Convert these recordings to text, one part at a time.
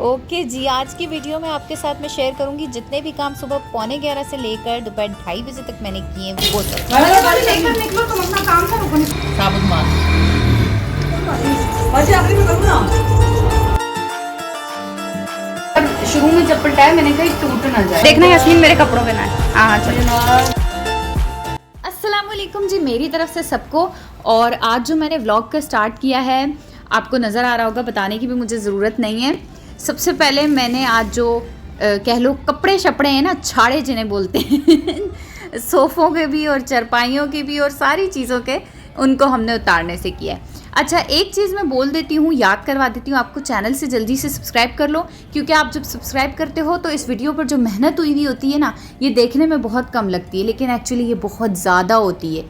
Okay जी, आज की video में आपके साथ मैं शेयर करूंगी जितने भी काम सुबह 11:15 से लेकर दोपहर 2:30 बजे तक मैंने किए वो सब। निकलो तुम अपना काम करो। साबुत मार शुरू में जब पलटाया मैंने कहा टूट ना जाए। देखना यास्मीन मेरे कपड़ों पे ना है। हाँ चलो। अस्सलामुअलैकुम जी, मेरी तरफ से सबको। और आज जो मैंने व्लॉग का स्टार्ट किया है आपको नज़र आ रहा होगा, बताने की भी मुझे ज़रूरत नहीं है। सबसे पहले मैंने आज जो कह लो कपड़े शपड़े हैं ना, छाड़े जिन्हें बोलते हैं सोफ़ों के भी और चरपाइयों के भी और सारी चीज़ों के, उनको हमने उतारने से किया है। अच्छा, एक चीज़ मैं बोल देती हूँ, याद करवा देती हूँ आपको, चैनल से जल्दी से सब्सक्राइब कर लो, क्योंकि आप जब सब्सक्राइब करते हो तो इस वीडियो पर जो मेहनत हुई होती है ना, ये देखने में बहुत कम लगती है, लेकिन एक्चुअली ये बहुत ज़्यादा होती है।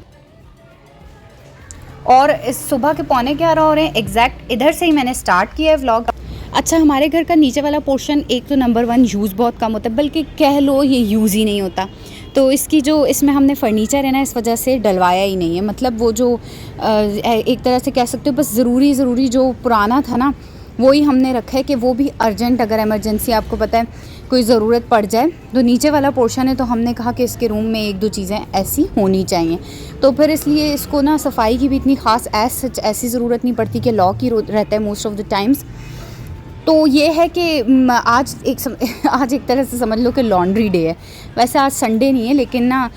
और इस सुबह के 11:15 हो रहे हैं एग्जैक्ट, इधर से ही मैंने स्टार्ट किया है व्लॉग। अच्छा, हमारे घर का नीचे वाला पोर्शन एक तो नंबर 1 यूज़ बहुत कम होता है, बल्कि कह लो ये यूज़ ही नहीं होता। तो इसकी जो इसमें हमने फर्नीचर है ना, इस वजह से डलवाया ही नहीं है। मतलब वो जो एक तरह से कह सकते हो बस ज़रूरी जो पुराना था ना, वो ही हमने रखा है कि वो भी अर्जेंट, अगर इमरजेंसी आपको पता है कोई ज़रूरत पड़ जाए। तो नीचे वाला पोर्शन है तो हमने कहा कि इसके रूम में 1-2 चीज़ें ऐसी होनी चाहिए, तो फिर इसलिए इसको ना सफाई की भी इतनी ख़ास ऐसी ज़रूरत नहीं पड़ती कि लॉक ही रहता है मोस्ट ऑफ़ द टाइम्स। तो ये है कि आज एक तरह से समझ लो कि लॉन्ड्री डे है। वैसे आज संडे नहीं है, लेकिन ना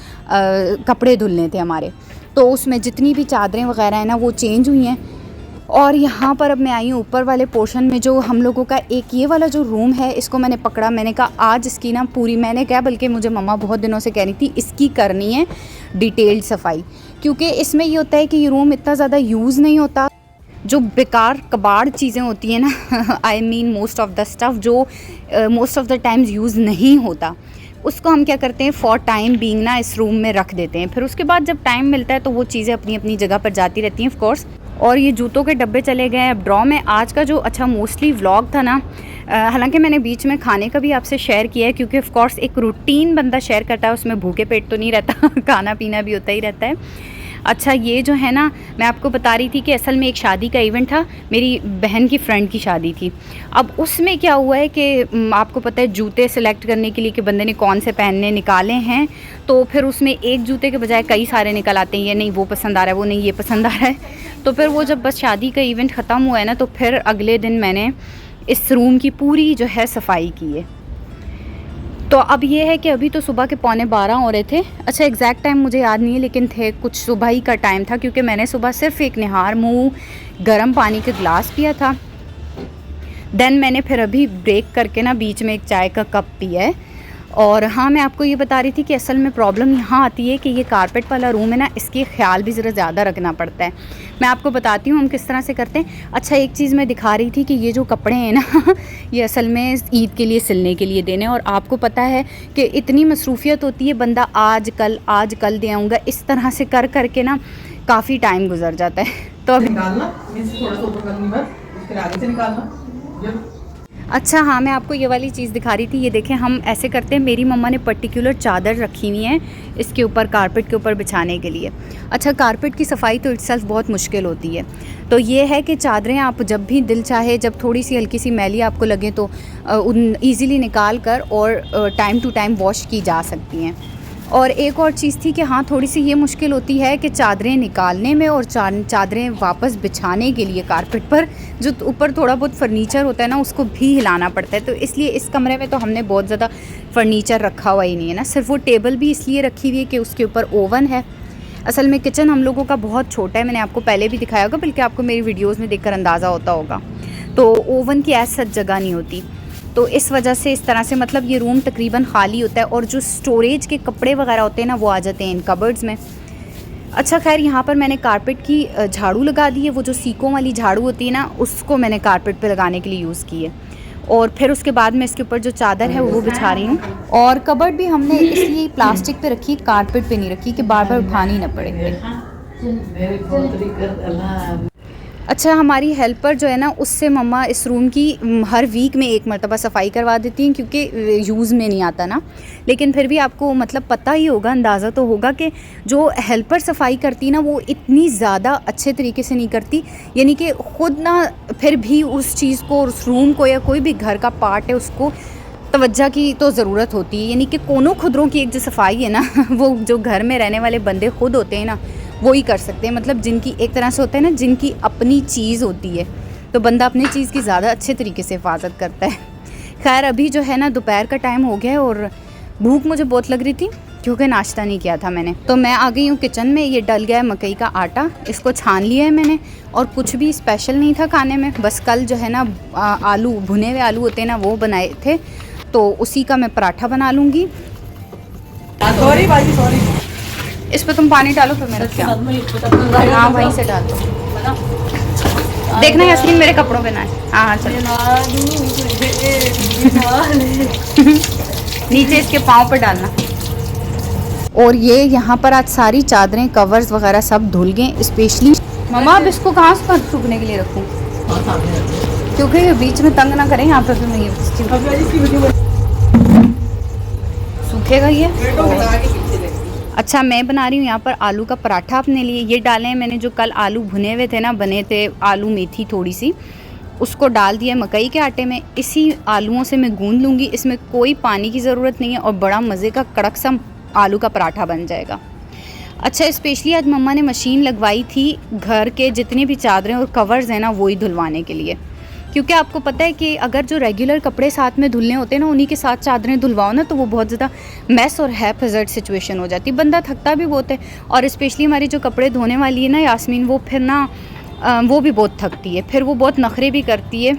कपड़े धुलने थे हमारे, तो उसमें जितनी भी चादरें वगैरह हैं ना वो चेंज हुई हैं। और यहाँ पर अब मैं आई हूँ ऊपर वाले पोर्शन में, जो हम लोगों का एक ये वाला जो रूम है, इसको मैंने पकड़ा। मैंने कहा आज इसकी ना पूरी, मैंने क्या बल्कि मुझे मम्मा बहुत दिनों से कह रही थी इसकी करनी है डिटेल्ड सफाई, क्योंकि इसमें ये होता है कि ये रूम इतना ज़्यादा यूज़ नहीं होता। जो बेकार कबाड़ चीज़ें होती हैं ना I mean most of the stuff जो most of the times use नहीं होता, उसको हम क्या करते हैं फॉर टाइम बीइंग ना इस रूम में रख देते हैं। फिर उसके बाद जब टाइम मिलता है तो वो चीज़ें अपनी अपनी जगह पर जाती रहती हैं ऑफ कोर्स। और ये जूतों के डब्बे चले गए अब ड्रॉ में। आज का जो अच्छा मोस्टली व्लॉग था ना, हालांकि मैंने बीच में खाने का भी आपसे शेयर किया है, क्योंकि ऑफ कोर्स एक रूटीन बंदा शेयर करता है, उसमें भूखे पेट तो नहीं रहता खाना पीना भी होता ही रहता है। अच्छा, ये जो है ना, मैं आपको बता रही थी कि असल में एक शादी का इवेंट था, मेरी बहन की फ्रेंड की शादी थी। अब उसमें क्या हुआ है कि आपको पता है जूते सेलेक्ट करने के लिए कि बंदे ने कौन से पहनने निकाले हैं, तो फिर उसमें एक जूते के बजाय कई सारे निकल आते हैं। ये नहीं वो पसंद आ रहा है, वो नहीं ये पसंद आ रहा है। तो फिर वो जब बस शादी का इवेंट ख़त्म हुआ है ना, तो फिर अगले दिन मैंने इस रूम की पूरी जो है सफाई की है। तो अब ये है कि अभी तो सुबह के 11:15 हो रहे थे। अच्छा, एग्जैक्ट टाइम मुझे याद नहीं है, लेकिन थे कुछ सुबह ही का टाइम था, क्योंकि मैंने सुबह सिर्फ एक निहार मुँह गर्म पानी का गिलास पिया था। देन मैंने फिर अभी ब्रेक करके ना बीच में एक चाय का कप पिया है। और हाँ, मैं आपको ये बता रही थी कि असल में प्रॉब्लम यहाँ आती है कि ये कारपेट वाला रूम है ना, इसके ख्याल भी ज़रा ज़्यादा रखना पड़ता है। मैं आपको बताती हूँ हम किस तरह से करते हैं। अच्छा, एक चीज़ मैं दिखा रही थी कि ये जो कपड़े हैं ना ये असल में ईद के लिए सिलने के लिए देने, और आपको पता है कि इतनी मसरूफियत होती है, बंदा आज कल दे आऊँगा, इस तरह से कर करके ना काफ़ी टाइम गुजर जाता है। तो अभी अच्छा, हाँ, मैं आपको ये वाली चीज़ दिखा रही थी। ये देखें, हम ऐसे करते हैं, मेरी मम्मा ने पर्टिकुलर चादर रखी हुई है इसके ऊपर, कारपेट के ऊपर बिछाने के लिए। अच्छा, कारपेट की सफाई तो इटसेल्फ बहुत मुश्किल होती है। तो ये है कि चादरें आप जब भी दिल चाहे, जब थोड़ी सी हल्की सी मैली आपको लगे तो ईज़िली निकाल कर और टाइम टू टाइम वॉश की जा सकती हैं। और एक और चीज़ थी कि हाँ, थोड़ी सी ये मुश्किल होती है कि चादरें निकालने में और चादरें वापस बिछाने के लिए कारपेट पर जो ऊपर थोड़ा बहुत फर्नीचर होता है ना, उसको भी हिलाना पड़ता है। तो इसलिए इस कमरे में तो हमने बहुत ज़्यादा फर्नीचर रखा हुआ ही नहीं है ना, सिर्फ वो टेबल भी इसलिए रखी हुई है कि उसके ऊपर ओवन है। असल में किचन हम लोगों का बहुत छोटा है, मैंने आपको पहले भी दिखाया होगा, बल्कि आपको मेरी वीडियोज़ में देखकर अंदाज़ा होता होगा। तो ओवन की ऐसी जगह नहीं होती, तो इस वजह से इस तरह से मतलब ये रूम तकरीबन खाली होता है, और जो स्टोरेज के कपड़े वगैरह होते हैं ना, वो आ जाते हैं इन कबर्ड्स में। अच्छा, खैर, यहाँ पर मैंने कारपेट की झाड़ू लगा दी है। वो जो सीकों वाली झाड़ू होती है ना, उसको मैंने कारपेट पे लगाने के लिए यूज़ की है। और फिर उसके बाद मैं इसके ऊपर जो चादर है वो बिछा रही हूँ। और कबर्ड भी हमने इसलिए प्लास्टिक पे रखी, कारपेट पे नहीं रखी कि बार बार उठानी ना पड़े। अच्छा, हमारी हेल्पर जो है ना, उससे मम्मा इस रूम की हर वीक में एक मरतबा सफाई करवा देती हैं, क्योंकि यूज़ में नहीं आता ना। लेकिन फिर भी आपको मतलब पता ही होगा, अंदाज़ा तो होगा कि जो हेल्पर सफाई करती ना, वो इतनी ज़्यादा अच्छे तरीके से नहीं करती। यानी कि ख़ुद ना फिर भी उस चीज़ को, उस रूम को या कोई भी घर का पार्ट है, उसको तवज्जो की तो ज़रूरत होती है। यानी कि कोनों खुदरों की एक जो सफाई है ना, वो जो घर में रहने वाले बंदे खुद होते हैं ना, वो ही कर सकते हैं। मतलब जिनकी एक तरह से होता है ना, जिनकी अपनी चीज़ होती है, तो बंदा अपनी चीज़ की ज़्यादा अच्छे तरीके से हिफाजत करता है। खैर, अभी जो है ना दोपहर का टाइम हो गया है और भूख मुझे बहुत लग रही थी, क्योंकि नाश्ता नहीं किया था मैंने। तो मैं आ गई हूँ किचन में। ये डल गया है मकई का आटा, इसको छान लिया है मैंने। और कुछ भी स्पेशल नहीं था खाने में, बस कल जो है ना आलू, भुने हुए आलू होते हैं ना, वो बनाए थे, तो उसी का मैं पराठा बना लूँगी। सॉरी भाई, सॉरी। इस पर तुम पानी डालो, फिर मेरा क्या? हाँ, वहीं से डाल दो। देखना यास्मीन मेरे कपड़ों पे ना है। हाँ चलो। नीचे इसके पाँव पे डालना। और ये यहाँ पर आज सारी चादरें, कवर्स वगैरह सब धुल गए। स्पेशली मम्मा, अब इसको कहाँ से सूखने के लिए रखूँ? क्योंकि ये बीच में तंग ना करें यहाँ पे, फिर मैं ये सूखेगा ये। अच्छा, मैं बना रही हूँ यहाँ पर आलू का पराठा अपने लिए। ये डाले हैं मैंने जो कल आलू भुने हुए थे ना, बने थे आलू मेथी थोड़ी सी, उसको डाल दिया मकई के आटे में। इसी आलूओं से मैं गूंद लूँगी, इसमें कोई पानी की ज़रूरत नहीं है और बड़ा मज़े का कड़क सा आलू का पराठा बन जाएगा। अच्छा, स्पेशली आज मम्मा ने मशीन लगवाई थी घर के जितने भी चादरें और कवर्स हैं ना, वही धुलवाने के लिए। क्योंकि आपको पता है कि अगर जो रेगुलर कपड़े साथ में धुलने होते हैं ना, उन्हीं के साथ चादरें धुलवाओ ना, तो वो बहुत ज़्यादा मैस और हैज़ार्ड सिचुएशन हो जाती है। बंदा थकता भी बहुत है। और स्पेशली हमारी जो कपड़े धोने वाली है ना यास्मीन, वो फिर ना वो भी बहुत थकती है, फिर वो बहुत नखरे भी करती है।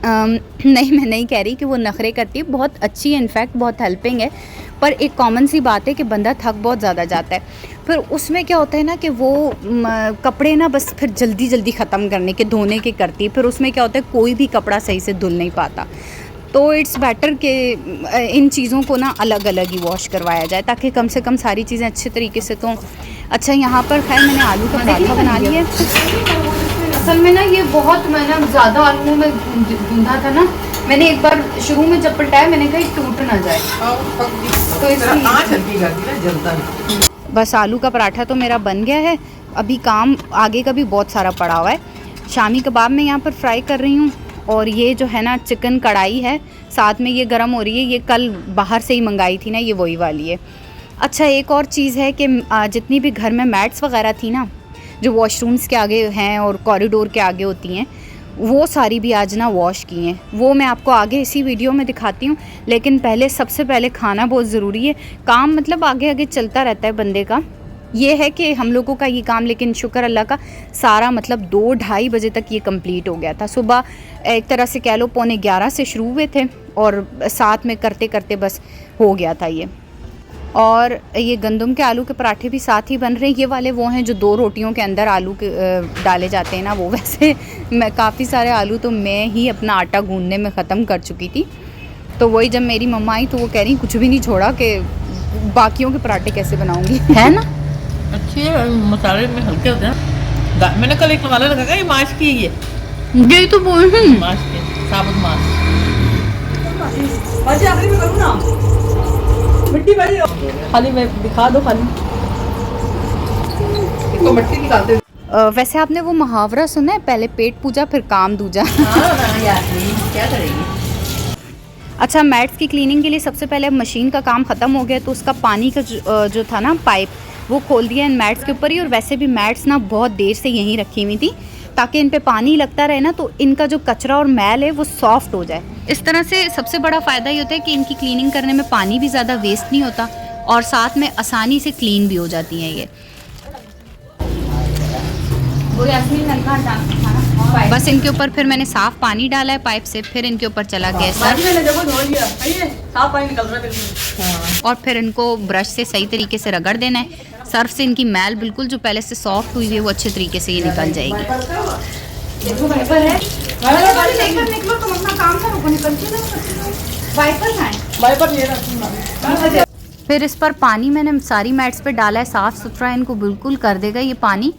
नहीं, मैं नहीं कह रही कि वो नखरे करती है, बहुत अच्छी है, इनफैक्ट बहुत हेल्पिंग है। पर एक कॉमन सी बात है कि बंदा थक बहुत ज़्यादा जाता है। फिर उसमें क्या होता है ना कि वो कपड़े ना बस फिर जल्दी जल्दी ख़त्म करने के, धोने के करती है। फिर उसमें क्या होता है, कोई भी कपड़ा सही से धुल नहीं पाता। तो इट्स बेटर कि इन चीज़ों को ना अलग अलग ही वॉश करवाया जाए, ताकि कम से कम सारी चीज़ें अच्छे तरीके से। तो अच्छा, यहाँ पर खैर मैंने आलू का पराठा बना लिया है। असल में ना ये बहुत, मैंने ज़्यादा आलूओं में गूंदा था ना, मैंने एक बार शुरू में जब पलटाया, मैंने कहा टूट ना जाए, तो इसलिए बस आलू का पराठा तो मेरा बन गया है। अभी काम आगे का भी बहुत सारा पड़ा हुआ है। शामी कबाब मैं यहाँ पर फ्राई कर रही हूँ। और ये जो है ना चिकन कढ़ाई है, साथ में ये गर्म हो रही है। ये कल बाहर से ही मंगाई थी ना, ये वही वाली है। अच्छा, एक और चीज़ है कि जितनी भी घर में मैट्स वगैरह थी ना, जो वॉशरूम्स के आगे हैं और कॉरिडोर के आगे होती हैं, वो सारी भी आज ना वॉश की हैं। वो मैं आपको आगे इसी वीडियो में दिखाती हूँ। लेकिन पहले, सबसे पहले खाना बहुत ज़रूरी है। काम मतलब आगे आगे चलता रहता है बंदे का। ये है कि हम लोगों का ये काम, लेकिन शुक्र अल्लाह का, सारा मतलब 2-2:30 बजे तक ये कंप्लीट हो गया था। सुबह एक तरह से कह लो 11:15 से शुरू हुए थे और साथ में करते करते बस हो गया था ये। और ये गंदम के आलू के पराठे भी साथ ही बन रहे हैं। ये वाले वो हैं जो 2 रोटियों के अंदर आलू के डाले जाते हैं ना, वो। वैसे मैं काफ़ी सारे आलू तो मैं ही अपना आटा गूंदने में ख़त्म कर चुकी थी। तो वही जब मेरी मम्मा आई तो वो कह रही कुछ भी नहीं छोड़ा कि बाकियों के पराठे कैसे बनाऊंगी, है ना। अच्छे मसाले में हल्के होते हैं। मैंने कल एक मसाला लगा, ये माश की है, यही तो बोल माश के, साबुत माश। आखिरी में करूँ ना, मिट्टी भरी हो। खाली मैं दिखा दो, खाली इसको मिट्टी निकालते। वैसे आपने वो मुहावरा सुना है, पहले पेट पूजा फिर काम दूजा? क्या करेंगे। अच्छा, मैट्स की क्लीनिंग के लिए सबसे पहले मशीन का काम ख़त्म हो गया, तो उसका पानी का जो था ना पाइप, वो खोल दिया इन मैट्स के ऊपर ही। और वैसे भी मैट्स ना बहुत देर से यहीं रखी हुई थी, ताकि इन पे पानी लगता रहे ना, तो इनका जो कचरा और मैल है वो सॉफ्ट हो जाए। इस तरह से सबसे बड़ा फ़ायदा ये होता है कि इनकी क्लीनिंग करने में पानी भी ज़्यादा वेस्ट नहीं होता और साथ में आसानी से क्लीन भी हो जाती हैं ये। बस इनके ऊपर फिर मैंने साफ़ पानी डाला है पाइप से, फिर इनके ऊपर चला गया साफ पानी निकल रहा है। और फिर इनको ब्रश से सही तरीके से रगड़ देना है। सर्फ से इनकी मैल बिल्कुल जो पहले से सॉफ्ट हुई है वो अच्छे तरीके से ये निकल जाएगी। फिर इस पर पानी मैंने सारी मैट्स पे डाला है, साफ़ सुथरा इनको बिल्कुल कर देगा ये पानी।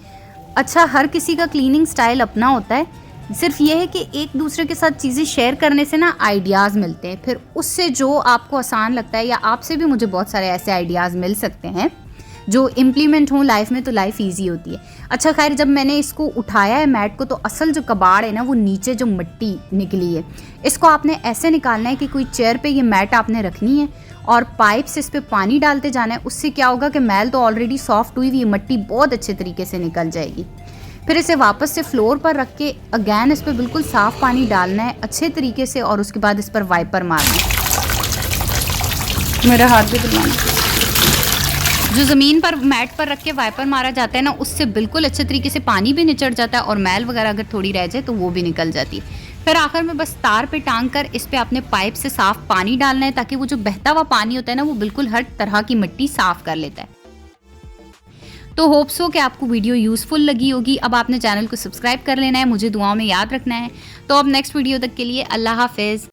अच्छा, हर किसी का क्लीनिंग स्टाइल अपना होता है, सिर्फ ये है कि एक दूसरे के साथ चीज़ें शेयर करने से ना आइडियाज़ मिलते हैं, फिर उससे जो आपको आसान लगता है, या आपसे भी मुझे बहुत सारे ऐसे आइडियाज़ मिल सकते हैं जो इम्प्लीमेंट हों लाइफ में, तो लाइफ ईजी होती है। अच्छा खैर, जब मैंने इसको उठाया है मैट को, तो असल जो कबाड़ है ना, वो नीचे जो मिट्टी निकली है, इसको आपने ऐसे निकालना है कि कोई चेयर पे ये मैट आपने रखनी है और पाइप से इस पर पानी डालते जाना है। उससे क्या होगा कि मैल तो ऑलरेडी सॉफ्ट हुई हुई है, मिट्टी बहुत अच्छे तरीके से निकल जाएगी। फिर इसे वापस से फ्लोर पर रख के अगैन इस पर बिल्कुल साफ़ पानी डालना है अच्छे तरीके से, और उसके बाद इस पर वाइपर मारना है। मेरा हाथ भी धुलवाना। जो ज़मीन पर मैट पर रख के वाइपर मारा जाता है ना, उससे बिल्कुल अच्छे तरीके से पानी भी निचड़ जाता है, और मैल वगैरह अगर थोड़ी रह जाए तो वो भी निकल जाती है। फिर आखिर में बस तार पे टांग कर इस पे आपने पाइप से साफ़ पानी डालना है, ताकि वो जो बहता हुआ पानी होता है ना, वो बिल्कुल हर तरह की मिट्टी साफ़ कर लेता है। तो होप्स हो कि आपको वीडियो यूज़फुल लगी होगी। अब आपने चैनल को सब्सक्राइब कर लेना है, मुझे दुआओं में याद रखना है। तो अब नेक्स्ट वीडियो तक के लिए अल्लाह हाफिज़।